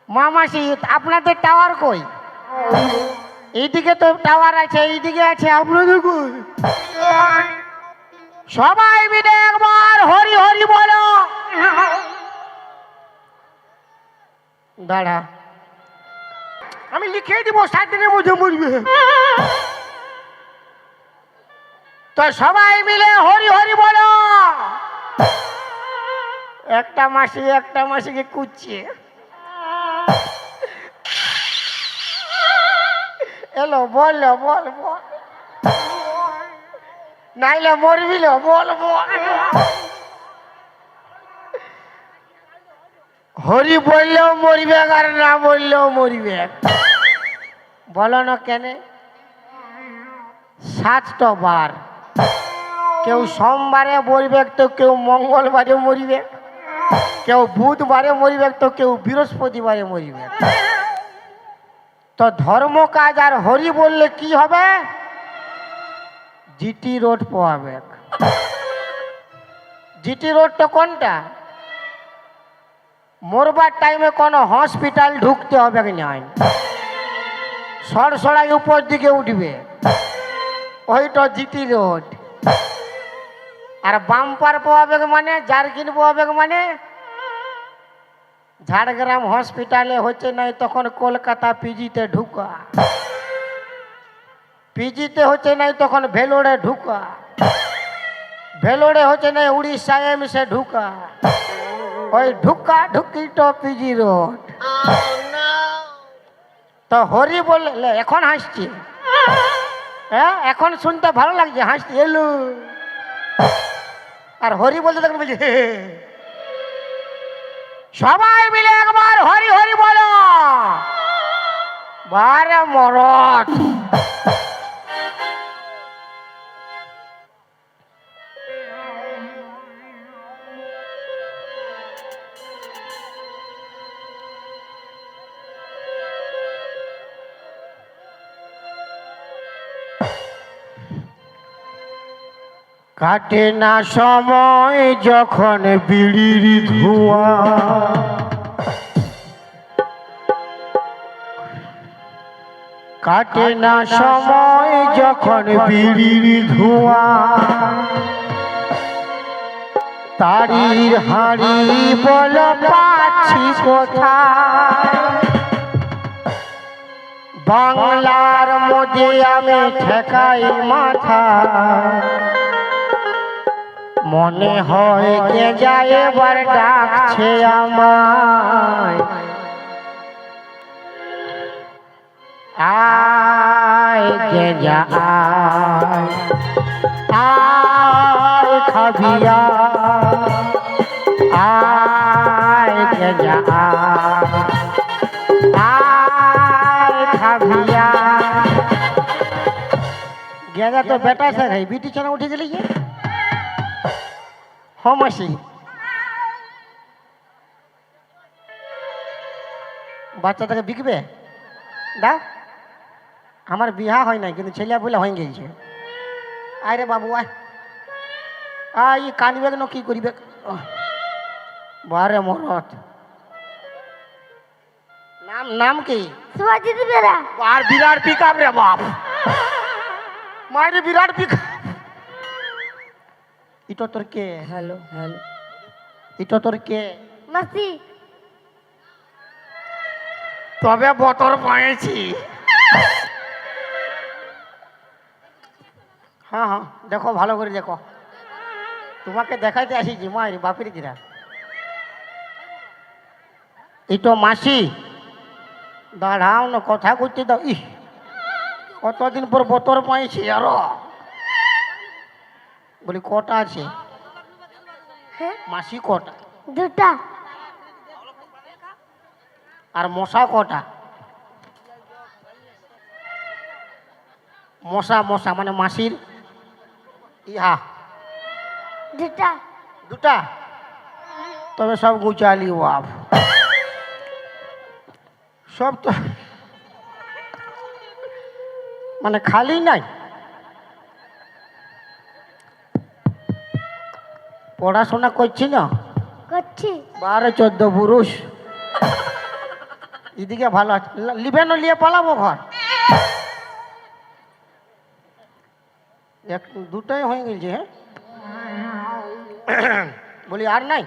মামাসি আপনাদের টাওয়ার কই? এইদিকে তো টাওয়ার আছে, এইদিকে আছে, আপনাদের কই? সবাই মিলে একবার হরি হরি বলো। দাঁড়া, আমি লিখে দিব 7 দিনের মধ্যে মরবে। তো সবাই মিলে হরি হরি বলো। একটা মাসিকে কুচ্ছে এলো, বললো বল বল, নাইলে মরবিল, বল বল। হরি বললেও মরিবে আর না বললেও মরিবে। বলো না কেন? 7টা বার, কেউ সোমবারে মরিবে, তো কেউ মঙ্গলবারে মরিবে, কেউ বুধবারে মরিবে, তো কেউ বৃহস্পতিবারে মরিবে। তো ধর্ম কাজ আর হরি বললে কি হবে? জিটি রোড পাবে। জিটি রোডটা কোনটা? মরবার টাইমে কোনো হসপিটাল ঢুকতে হবে না, সরসরাই উপর দিকে উঠবে, ওইটা জিটি রোড। আর বাম্পার পাওয়াবে মানে, জার্কিন পাওয়াবে মানে ঝাড়গ্রাম হসপিটালে হচ্ছে নাই, তখন কলকাতা পিজিতে ঢুকা, পিজিতে হচ্ছে নাই তখন ভেলোরে ঢুকা, ভেলোরে হচ্ছে নাই উড়িষ্যা এমসে ঢুকা, ওই ঢুকা ঢুকি তো পিজি রোড। তো হরি বললে এখন হাসছি, হ্যাঁ এখন শুনতে ভালো লাগছে, হাসছি এলো। আর হরি বলতে তখন বলছি হে। সবাই মিলে একবার হরি হরি বলো। বারে মরদ, কাটে না সময় যখন বিড়ির ধোঁয়া, কাটে না সময় যখন বিড়ির ধোঁয়া, তারির হাড়ি বল পাচ্ছি কোথায়, বাংলার মধ্যে আমি ঠেকাই মাথা, মনে হয় কে যায় এবার ডাকছে আমায়, আয় কে যা আয় খাবিয়া, আয় কে যা আয় খাবিয়া। গেঁজা তো বেটা সে है, बीटी चना उठे गली है। हाँ मासी, বাচ্চাটাকে বিকবে দাও। আমার বিহা হয় নাই, কিন্তু ছেলে বলে হয়ে গেছে। আয় রে বাবু আয়, আয় কানবে না কি করিবে। বারে মরত, নাম নাম কি? সুভাজিৎ বেরা। আর বিরাট পিকআপ রে বাপ, মায়ের বিরাট পিকআপ। এটা তোর কে? হ্যালো হ্যালো, এটা তোর কে? মাসি। তবে বতর পাইছি। হ্যাঁ হ্যাঁ দেখো, ভালো করে দেখো, তোমাকে দেখাইতে আসিছি মায়ের বাপের কিরা। এই তো মাসি, দাঁড়াও না, কথা করতে দাও। ই কতদিন পর বতর পাইছি আরো। বলি কটা আছে মাসি? কটা? দুটা। আর মশা কটা? মশা মশা মানে মাসির ইহা দুটা। দুটা? তবে সব গুচালি বাপ, সব তো মানে খালি নাই। পড়াশোনা করছি না? করছি। 12-14 পুরুষ এদিকে ভালো আছে, লিবেন নিয়ে পালাবো ঘর। এক দুটোই হয়ে গেছে, হ্যাঁ। বলি আর নাই,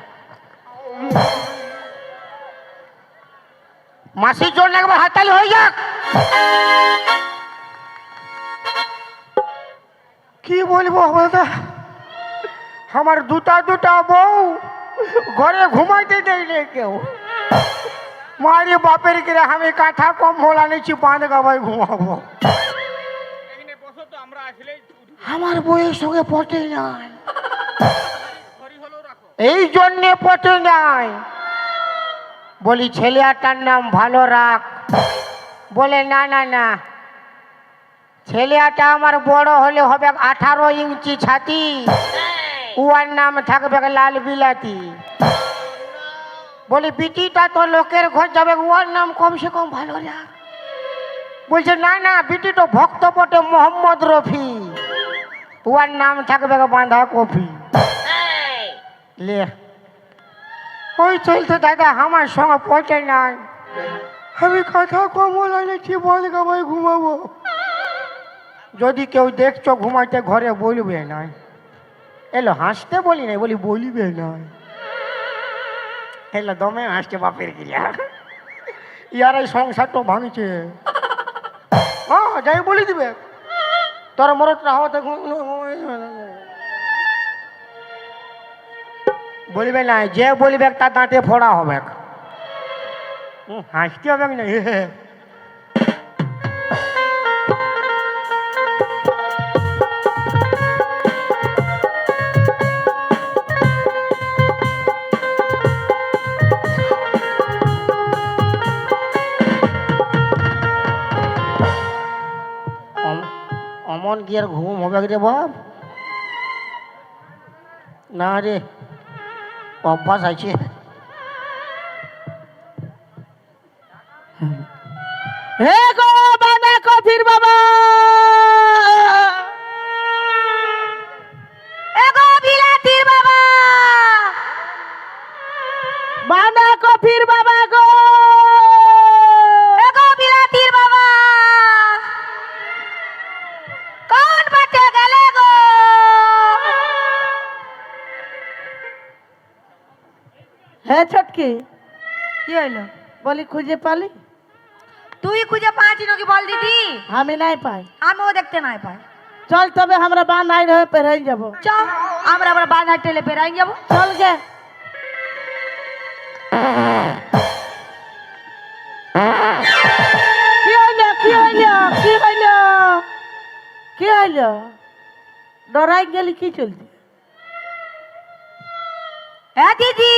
মাসির জন্য একবার হাততালি হয়ে যাক। কি বলবো দাদা, আমার দুটা বউ ঘরে ঘুমাইতে দেয় নেই কেউ। মারি বাপের কিরে আমি কাঁথা কম ভোলা নিচ্ছি, বাঁধ গাবাই ঘুমাবো। আমার বইয়ের সঙ্গে পটে নাই, এই জন্যে পটে নাই। বলি ছেলেটার নাম ভালো রাখ, বলে না না না, ছেলেটা আমার বড় হলে হবে 18 ইঞ্চি ছাতি, উয়ার নাম থাকবে লাল বিলাতি। বলি বিটিটা তো লোকের ঘর যাবে, উয়ার নাম কমসে কম ভালো রাখ। বলছে না না, বিটি তো ভক্ত বটে মোহাম্মদ রফি, উয়ার নাম থাকবে বাঁধা কফি। লে ওই চলছে দাদা, আমার সঙ্গে পচে নাই, আমি কথা কম বলেছি, বল গাবাই ঘুমাবো। যদি কেউ দেখছো ঘুমাইতে ঘরে বলবে না, এলো হাসতে বলি নাই, বলি বলিবে না, এলো দমে হাসছে বাপের গিলা। ইয়ার এই সংসার তো ভাঙছে, হ্যাঁ যাই বলি দিবে তোর মরতটা হওয়াতে বলবে না, যে বলবে তার দাঁতে ফোড়া হবে, হাসতে হবে না। অমন কি আর ঘুম হবে রে বাপ? না রে, অভ্যাস আছে। হে গো বাঁধা কফির বাবা, এগো বিলাতির বাবা, বাঁধা কফির বাবা গো, এগো বিলাতির বাবা, কোন বাটে গেলে গো? হে ছটকি, কি হইলো? বলি খুঁজে পালি? তুই খুঁজে পাঁচি নাকি বল দিদি? আমি নাই পাই। আমিও দেখতে নাই পাই। চল তবে আমরা বাঁধাই রয়ে পেরাই যাব। চ আমরা আবার বাঁধা টেলে পেরাই যাবো। চল গে। কি হইল কি হইল কি হইল কি হইল? ডরাই গেলি কি চলছে? হ্যাঁ দিদি,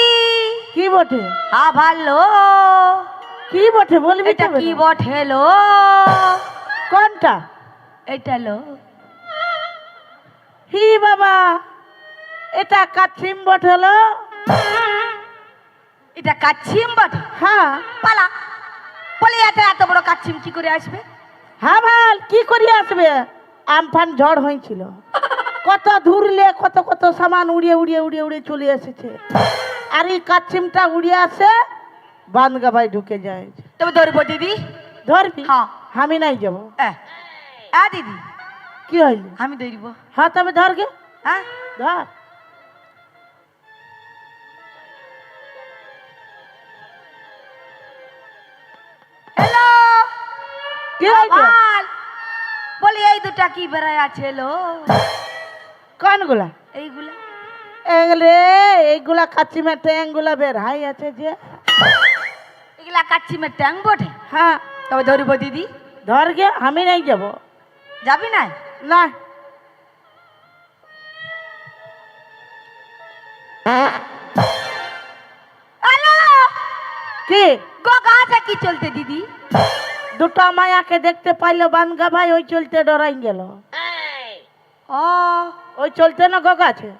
কি বটে? হ্যাঁ ভালো। কি বটে বলবি? এটা কি বটে লো? কোনটা? এটা লো। হি বাবা, এটা কাছিম বটে লো। এটা কাচ্ছিম বটে? হ্যাঁ। পালা বলি, এটা এত বড় কাচ্ছিম কি করে আসবে? হ্যাঁ ভাল, কি করে আসবে? আমফান ঝড় হয়েছিল, কত ধুরলে কত কত সামান উড়িয়ে উড়িয়ে উড়িয়ে উড়িয়ে চলে এসেছে। আর এই কাচ্ছিমটা উড়িয়ে আসে, বানগাবাই ঢুকে যায়। তবে ধরবো দিদি? ধরবি? হ্যাঁ। আমি নাই যাব। দিদি কি হইল? আমি ধরব। হ্যাঁ তবে ধর গে। হ্যাঁ ধর। হ্যালো, কি হইল? বলি এই দুটা কি বেড়ায় আছে লো? কোনগুলা? এইগুলা। এগুলো এইগুলা কাচ্ছিমের ট্যাংগুলা বের হাই আছে যে। এগুলা কাচ্ছিমের ট্যাং বটে? হ্যাঁ। তবে ধরব দিদি? ধর গে, আমি নাই যাব। যাবি না? না। হ্যালো, কি গো গাছে কি চলতে দিদি? দুটো মায়াকে দেখতে পাইলো বানগা ভাই, ওই চলতে ডরাই গেল। ও ওই চলতে না গো গাছে।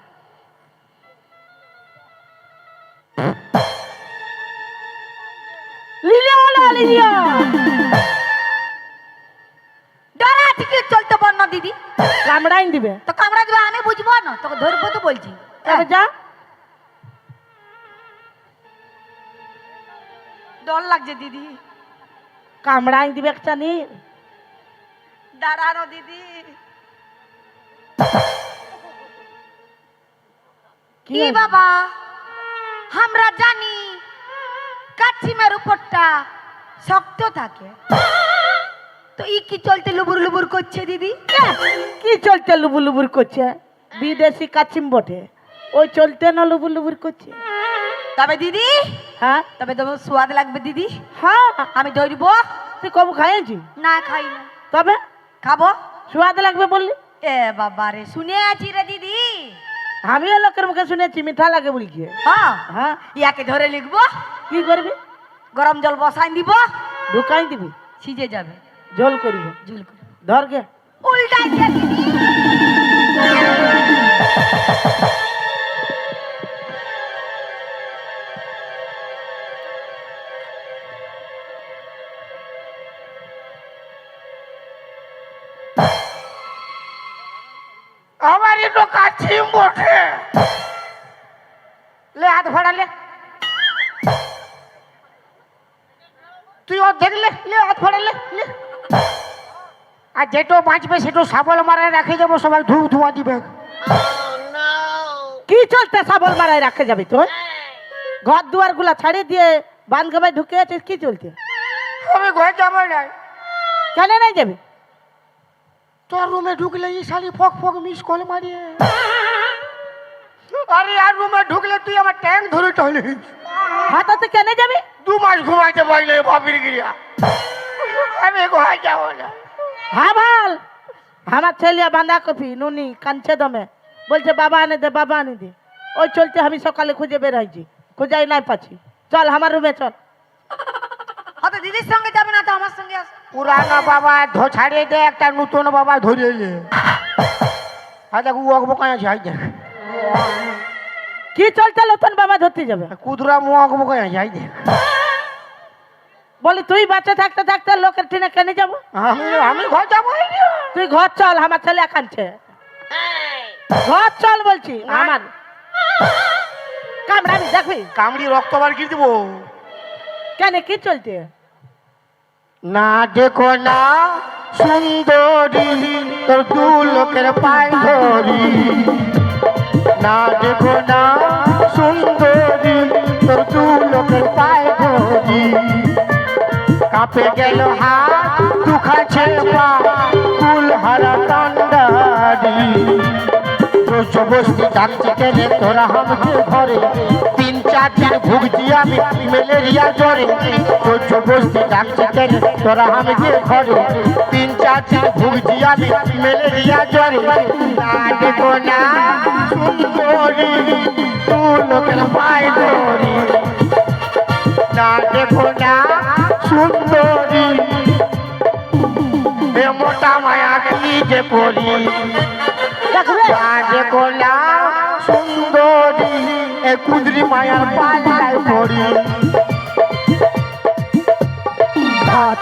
ডরা থেকে চলতে পার না দিদি? কামড়াই দিবে তো কামড়া দিবে, আমি বুঝবো না, তোকে ধরবো তো বলছি। তবে যা। ডর লাগছে দিদি। কামড়াই দিবে একটা নীর। দাঁড়ানো দিদি, কি কি হয়েছে? বাবা, আমরা জানি কাচ্চিমের উপরটা শক্ত থাকে, তো ই কি চলতে লুবুর লুবুর করছে দিদি? কি চলতে লুবুর লুবুর করছে? বিদেশি কাচিম বটে, ওই চলতে না লুবুর লুবুর করছে। তবে দিদি, হ্যাঁ তবে তোমার স্বাদ লাগবে দিদি, হ্যাঁ, আমি ধরব। তুই কবু খাইছি? না খাই না। তবে খাবো। স্বাদ লাগবে বললি? এ বাবা রে, শুনে আছি রে দিদি। আমিও লোকের মুখে শুনেছি মিঠা লাগে বলছে। হ্যাঁ, হ্যাঁ, ইয়াকে ধরে লিখবো, কি করবি? গরম জল বসাই দিব, ঢুকাই দিবি, সিজে যাবে, জল করিব। ঝুল করে ধর গে। উল্টাই দিয়ে দিদি। আমারই তো কাছিম বটে। লে হাত ভাড়ালে, তুই ও দেখলে, লে হাত ভাড়ালে, লে। আর যেটো বাঁচবে সেটো সাবল মারায় রাখে যাবো, সবাই ধূপ ধোঁয়া দিবে। কি চলতে সাবল মারায় রাখে যাবি তোর? ঘর দুয়ার গুলা ছাড়িয়ে দিয়ে বান গাবায় ঢুকে আছিস, কি চলতে? আমি ঘর যাবো না। কেন নাই যাবি? তোর রুমে ঢুকলে এই শালি ফক ফক মিস কল মারিয়ে। আরে আর রুমে ঢুকলে তুই আমার ট্যাঙ্ক ধরে টানিস। হাতাতে কেন যাবি? 2 মাস ঘুমাইতে পারলে বাপির গিয়া। আমি ঘর যাবো না। হ্যাঁ ভাল, আমার ছেলে বাঁধাকপি নুনি কাঞ্চে দমে বলছে বাবা আনে দে, বাবা আনে দে। ওই চলতে আমি সকালে খুঁজে বের হয়েছি, খুঁজাই নাই পাচ্ছি। চল আমার রুমে চল। হয়তো দিদির সঙ্গে যাবে না, তো আমার সঙ্গে আসো। পুরানো বাবা ছাড়িয়ে দে, একটা নতুন বাবা ধরিয়ে দে। হাই দেখ ও অকবকায় আছে, হাই দেখ কি চলতে নতুন বাবা ধরতে যাবে? কুদরা মো অকবকায় আছে, হাই দেখ। বলি তুই বাচ্চা থাকতে থাকতে লোকের ট্রেনে কেন যাবো? আমি ঘর যাবো না। তুই ঘর চল, আমার ছেলে কাঁদছে। ঘর চল বলছি। আমার কামড়াবি দেখবি? কামড়ি রক্ত বার কি দিব? কেন কি চলতে? না দেখো না সুন্দরী তোর 2 লোকের পায় ধরি। না দেখো না সুন্দরী তোর 2 লোকের পায় ধরি। কাঁপে গেল হাত দুখাছে পা ফুল হারা কান্ডারি। বস্তি ডাকছি কেনে তোরা আমাকে ঘরে, 3-4 দিন ভুগছি আমি ম্যালেরিয়া জ্বরে। বস্তি ডাকছি কেনে তোরা আমাকে ঘরে, 3-4 দিন ভুগছি আমি ম্যালেরিয়া জ্বরে। না দেখো না সুন্দরী তুই লোকের পায় ধরি। না দেখো না সুন্দরী এ মোটা মায়া কি যে করি। দেখবে দেখো না সুন্দরী এ কুদরি মায়ার পাল্লায় পড়ি।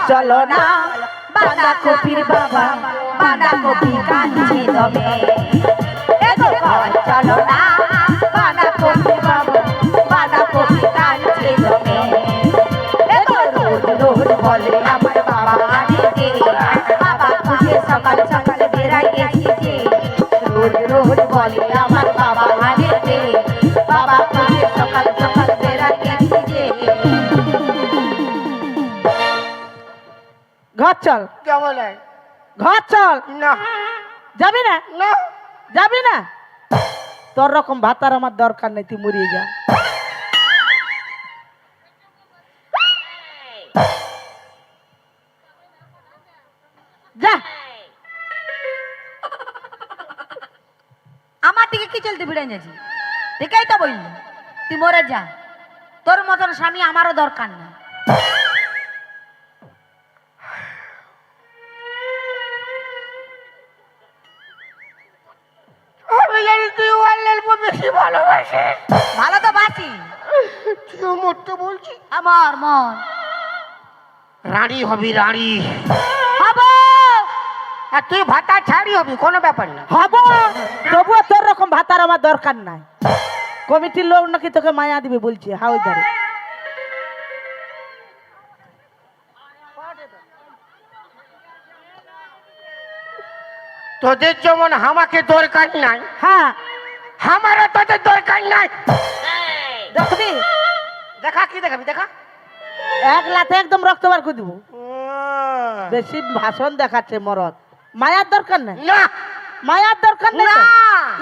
চলো না বাঁধাকপির বাবা, বাঁধাকপি কাঞ্চি দমে। চলো না বাঁধাকপির বাবা, বাঁধাকপি কাঞ্চি দমে। রোজ রোজ বলে আমার বাবা আনে দে, বাবা খুঁজে সকাল সকাল বেড়াই গেছি যে। রোজ রোজ বলে আমার বাবা আনে দে, বাবা খুঁজে সকাল সকাল বেড়াই গেছি যে। ঘর চল, কেমন ঘর চল। না যাবি না? না যাবি না? তোর রকম ভাতার আমার দরকার নেই, তুই মরিয়ে যা। যা। আমার দিকে কি চলতে বিড়াই যাচ্ছি? দেখেই তো বললি তুই মরে যা, তোর মতন স্বামী আমারও দরকার না। আমি জানি তুই ওয়াল্লাল বেশি ভালোবাসিস। ভালো তো বাসি, তুই মরতে বলছি। আমার মন রানী হবি রানী, হব। আর তুই ভাতা ছাড়ি হবি, কোনো ব্যাপার না। হব, তবুও তোর রকম ভাতার আমার দরকার নাই। কমিটির লোক নাকি তোকে মায়া দিবে বলছে। হাওই ধরে তোদের যেমন আমাকে দরকার নাই, হ্যাঁ আমারও তোদের দরকার নাই। দেখবি দেখা কি দেখাবি দেখা। এক লাতে একদম রক্ত বার করে দিব। বেশি ভাষণ দেখাচ্ছে মরদ। মায়ার দরকার নেই, না মায়ার দরকার নেই তো। না।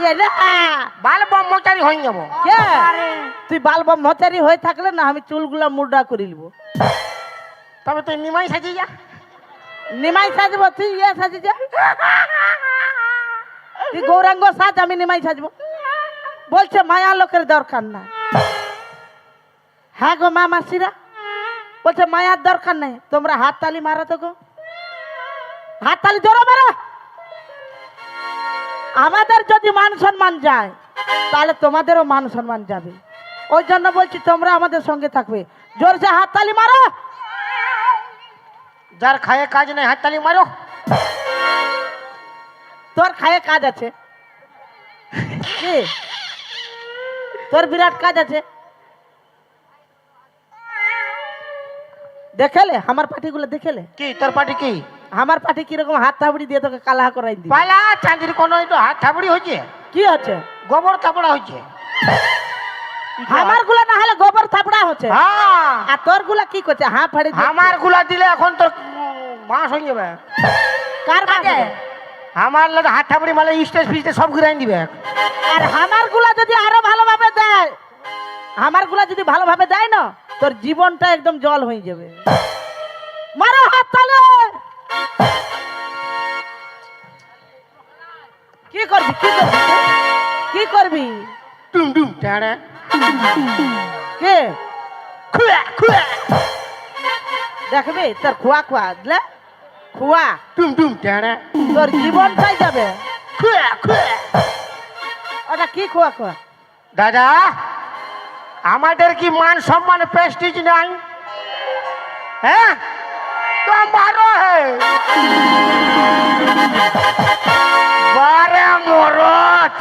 এ রে, বাল ব্রহ্মচারী হয়ে যাবো। কে? তুই বাল ব্রহ্মচারী হয়ে থাকলে না আমি চুলগুলা মুডা করে নিব। তবে তুই নিমাই সাজিয়ে যা। নিমাই সাজব, তুই ইয়ে সাজি যা। তুই গৌরাঙ্গ সাজ, আমি নিমাই সাজবো। বলছে মায়া লোকের দরকার না। হ্যাঁ গো মা মাসিরা, বলছে মায়ার দরকার নেই। তোমরা হাততালি মারো তো গো, হাততালি জোরে মারো। আমাদের যদি মান সম্মান যায় তাহলে তোমাদেরও মান সম্মান যাবে। ওই জন্য বলছি তোমরা আমাদের সঙ্গে থাকবে। জোরসে হাততালি মারো। যার খায়ে কাজ নেই হাততালি মারো। তোর খায়ে কাজ আছে কি? তোর বিরাট কাজ আছে। দেখেলে আমার পার্টিগুলো, দেখেলে কি তোর পার্টি কি? আমার পার্টি কিরকম হাত থাবড়ি দিয়ে তোকে কালা করাই দিই। পালা চাঁদির কোন একটু হাত থাবড়ি হয়েছে, কি হচ্ছে? গোবর থাপড়া হয়েছে। আমার গুলা না হলে গোবর থাপড়া হচ্ছে। হ্যাঁ আর তোর গুলা কি করছে? হাঁ ফাড়ি দিচ্ছে। আমার গুলা দিলে এখন তোর বাঁশ হয়ে যাবে। কার বাজে? আমার লাগে হাত থাবড়ি মালে স্টেজ ফিস্টেজ সব ঘুরাই দিবে। আর আমার গুলা যদি আরো ভালোভাবে দেয়, আমার গুলা যদি ভালোভাবে দেয় না, তোর জীবনটা একদম জল হয়ে যাবে। মারো হাত তালে। কি করবি, কি করবি, কি করবি? টুম টুম টাড়া কে খুয়া খুয়া দেখবি তোর খুয়া খুয়া দিলে খুয়া টুম টুম টাড়া তোর জীবনটাই যাবে। খুয়া খুয়া। ওটা কি খুয়া খুয়া? দাদা আমাদের কি মান সম্মান প্রেস্টিজ নাই? হ্যাঁ তো মারো হে বারে মরদ।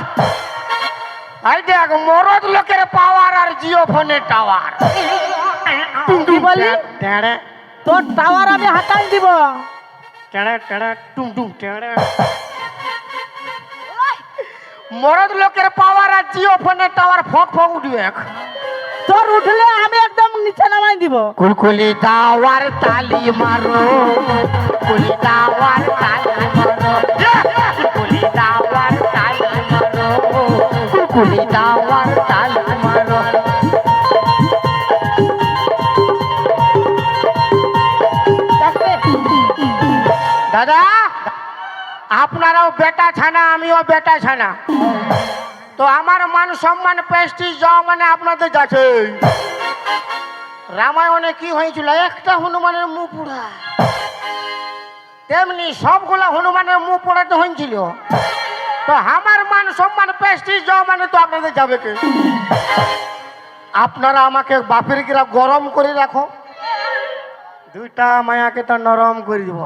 এই দেখ মরদ লোকের পাওয়ার আর জিও ফোনের টাওয়ার। কি বললি? টেড়ে তোর টাওয়ার আমি হাতাই দিব। টেড়ে টেড়ে টুম টুম টেড়ে। মরদ লোকের পাওয়ার আর জিও ফোনের টাওয়ার ফক ফক উঠবে। তোর উঠলে আমি একদম নিচে নামাই দিব। কুলকুলি দাওয়ার তালি মারো, কুলি দাওয়ার তালি মারো, কুলি দাওয়ার তালি মারো, কুলি দাওয়ার তালি মারো। দাদা আপনারাও বেটা ছানা, আমিও বেটা ছানা, তো আমার মান সম্মান প্রেস্টিজ যাওয়া মানে আপনাদের যাচ্ছে। রামায়ণে কি হয়েছিল? একটা হনুমানের মুখ পোড়া, তেমনি সবগুলা হনুমানের মুখ পোড়াতে হয়েছিল। তো আমার মান সম্মান প্রেস্টিজ যাওয়া মানে তো আপনাদের যাবে কে? আপনারা আমাকে বাপের গিরা গরম করে রাখো, দুইটা মায়াকে তো নরম করে দিব।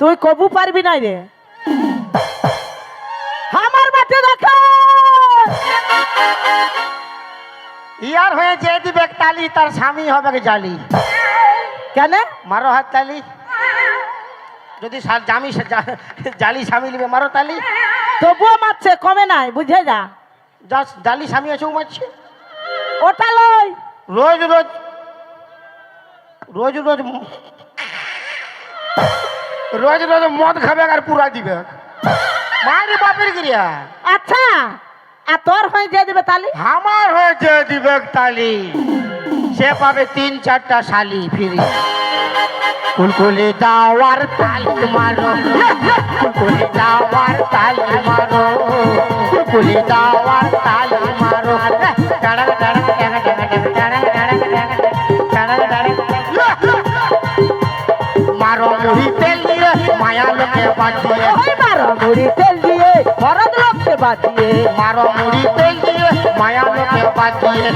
তুই কবু পারবি না রে। আমার বাচ্চা দেখো ইয়ার হয়ে যে দিবে তালি তার স্বামী হবে জালি। কেন? মারো হাত তালি। যদি জামি জালি স্বামী নিবে মারো তালি। তবুও মারছে, কমে নাই, বুঝে যা। জালি স্বামী আছে মারছে। ওটা লই। রোজ রোজ রোজ রোজ রোজ রোজ মদ খাবে আর পুরা দিবে। মারি বাপের গিরিয়া। আচ্ছা, আর তোর হয়ে যে দিবে তালি? আমার হয়ে যে দিবে তালি সে পাবে 3-4টা শালি ফিরি। কুলকুলি দাওয়ার তালি মারো, কুলকুলি দাওয়ার তালি মারো, কুলকুলি দাওয়ার তালি মারো। মারো মুড়ি তেল দিয়ে মায়া লোকে বাঁচিয়ে, ওই মারো মুড়ি তেল দিয়ে মরদ লোককে বাঁচিয়ে, মারো মুড়ি তেল দিয়ে মায়া লোকে বাঁচিয়ে।